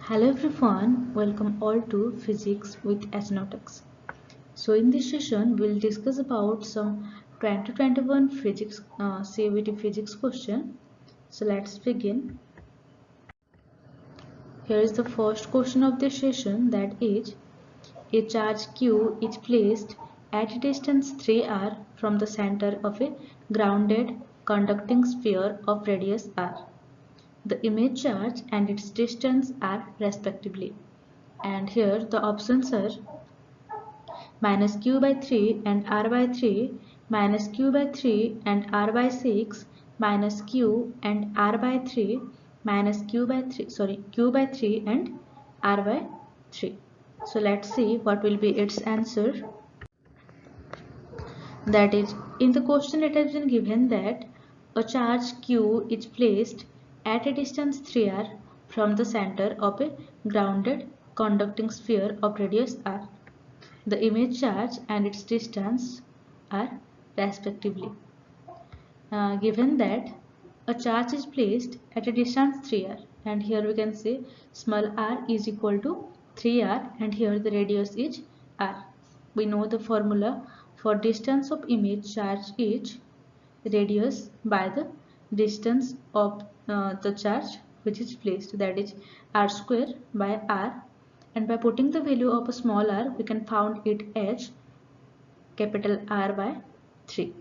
Hello everyone, welcome all to Physics with Astronautics. So in this session, we'll discuss about some 2021 physics CVT physics question. So let's begin. Here is the first question of this session, that is, a charge Q is placed at a distance 3r from the center of a grounded conducting sphere of radius r. The image charge and its distance are respectively. And here the options are minus q by 3 and r by 3, minus q by 3 and r by 6, minus q and r by 3, minus q by 3 and r by 3. So let's see what will be its answer. That is, in the question it has been given that a charge q is placed at a distance 3r from the center of a grounded conducting sphere of radius r. The image charge and its distance are respectively. Given that a charge is placed at a distance 3r, and here we can say small r is equal to 3r, and here the radius is r. We know the formula for distance of image charge is radius by the distance of the charge which is placed, that is r square by r, and by putting the value of a small r we can found it as capital R by 3,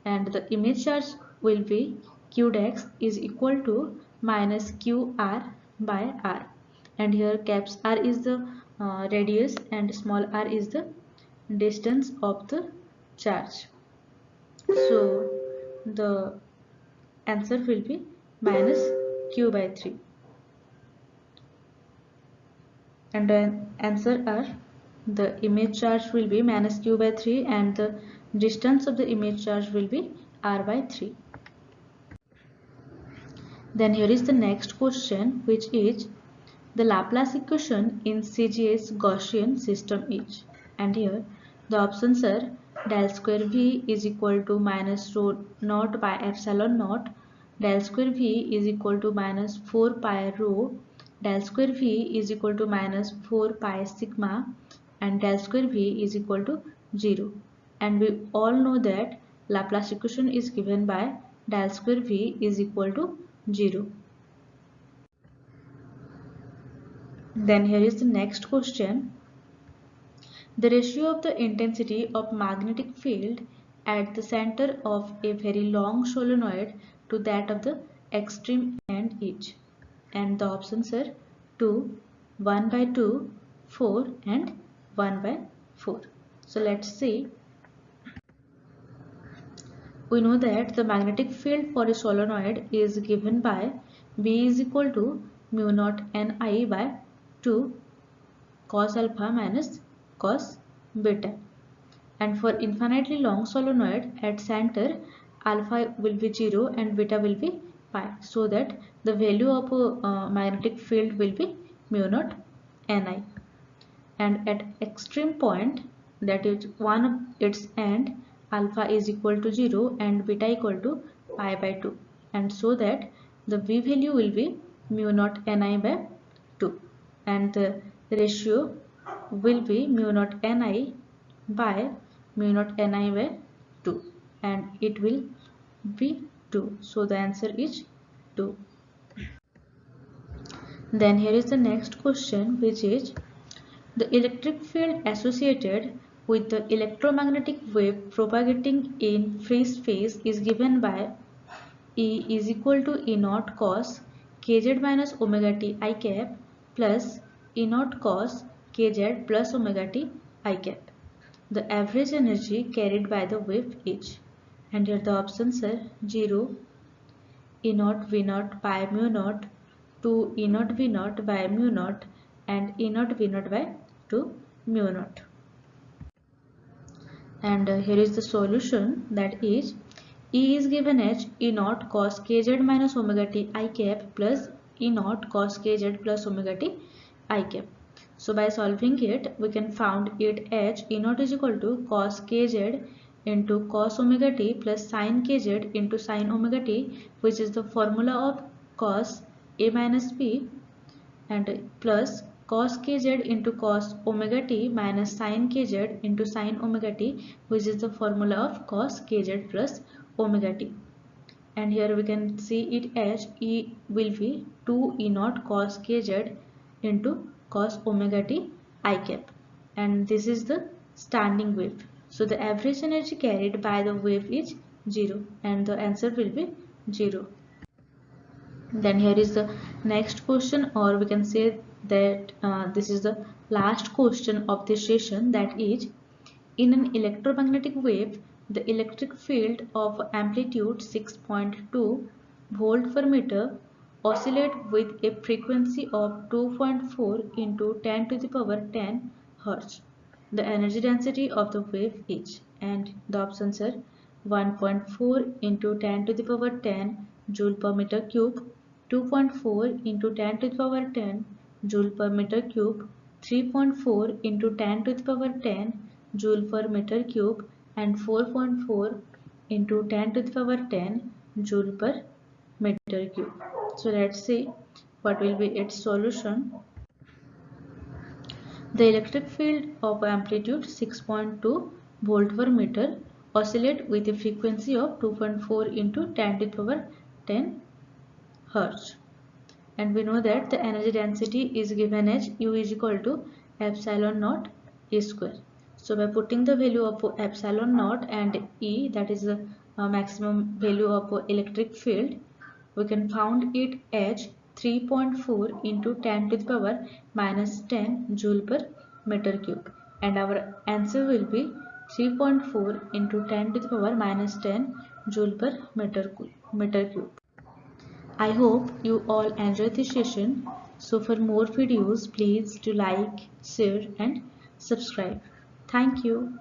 and the image charge will be q dash is equal to minus qr by r, and here caps R is the radius and small r is the distance of the charge. So the answer will be minus q by 3, and the answer are the image charge will be minus q by 3 and the distance of the image charge will be r by 3. Then here is the next question, which is the Laplace equation in CGS Gaussian system is, and here the options are del square V is equal to minus rho naught by epsilon naught, del square V is equal to minus 4 pi rho, del square V is equal to minus 4 pi sigma, and del square V is equal to 0. And we all know that Laplace equation is given by del square V is equal to 0. Then here is the next question. The ratio of the intensity of magnetic field at the center of a very long solenoid to that of the extreme end is, and the options are 2, 1 by 2, 4 and 1 by 4. So let's see. We know that the magnetic field for a solenoid is given by V is equal to mu naught Ni by 2 cos alpha minus cos beta, and for infinitely long solenoid at center alpha will be 0 and beta will be pi, so that the value of a magnetic field will be mu naught Ni, and at extreme point, that is one of its end, alpha is equal to 0 and beta equal to pi by 2, and so that the V value will be mu naught Ni by 2, and the ratio will be mu naught Ni by mu naught Ni by 2, and it will be 2. So the answer is 2. Then here is the next question, which is the electric field associated with the electromagnetic wave propagating in free space is given by E is equal to E naught cos kz minus omega t I cap plus E naught cos kz plus omega t I cap. The average energy carried by the wave is, and here the options are 0, E naught V naught by mu naught, 2 E naught V naught by mu naught, and E naught V naught by 2 mu naught. And here is the solution, that is E is given as E naught cos kz minus omega t I cap plus E naught cos kz plus omega t I cap. So by solving it, we can found it as E naught is equal to cos kz into cos omega t plus sin kz into sin omega t, which is the formula of cos A minus B and plus cos kz into cos omega t minus sin kz into sin omega t, which is the formula of cos kz plus omega t. And here we can see it as E will be 2 E naught cos kz into cos omega t I cap, and this is the standing wave. So the average energy carried by the wave is 0 and the answer will be 0. Then here is the next question, or we can say that this is the last question of this session, that is, in an electromagnetic wave, the electric field of amplitude 6.2 volt per meter oscillate with a frequency of 2.4 into 10 to the power 10 Hertz. The energy density of the wave is, and the options are 1.4 into 10 to the power 10 joule per meter cube, 2.4 into 10 to the power 10 joule per meter cube, 3.4 into 10 to the power 10 joule per meter cube, and 4.4 into 10 to the power 10 joule per meter cube. So let's see what will be its solution. The electric field of amplitude 6.2 volt per meter oscillate with a frequency of 2.4 into 10 to the power 10 Hertz. And we know that the energy density is given as U is equal to epsilon naught E square. So by putting the value of epsilon naught and E, that is the maximum value of electric field, we can found it as 3.4 into 10 to the power minus 10 joule per meter cube, and our answer will be 3.4 into 10 to the power minus 10 joule per meter cube. I hope you all enjoyed this session. So for more videos, please do like, share and subscribe. Thank you.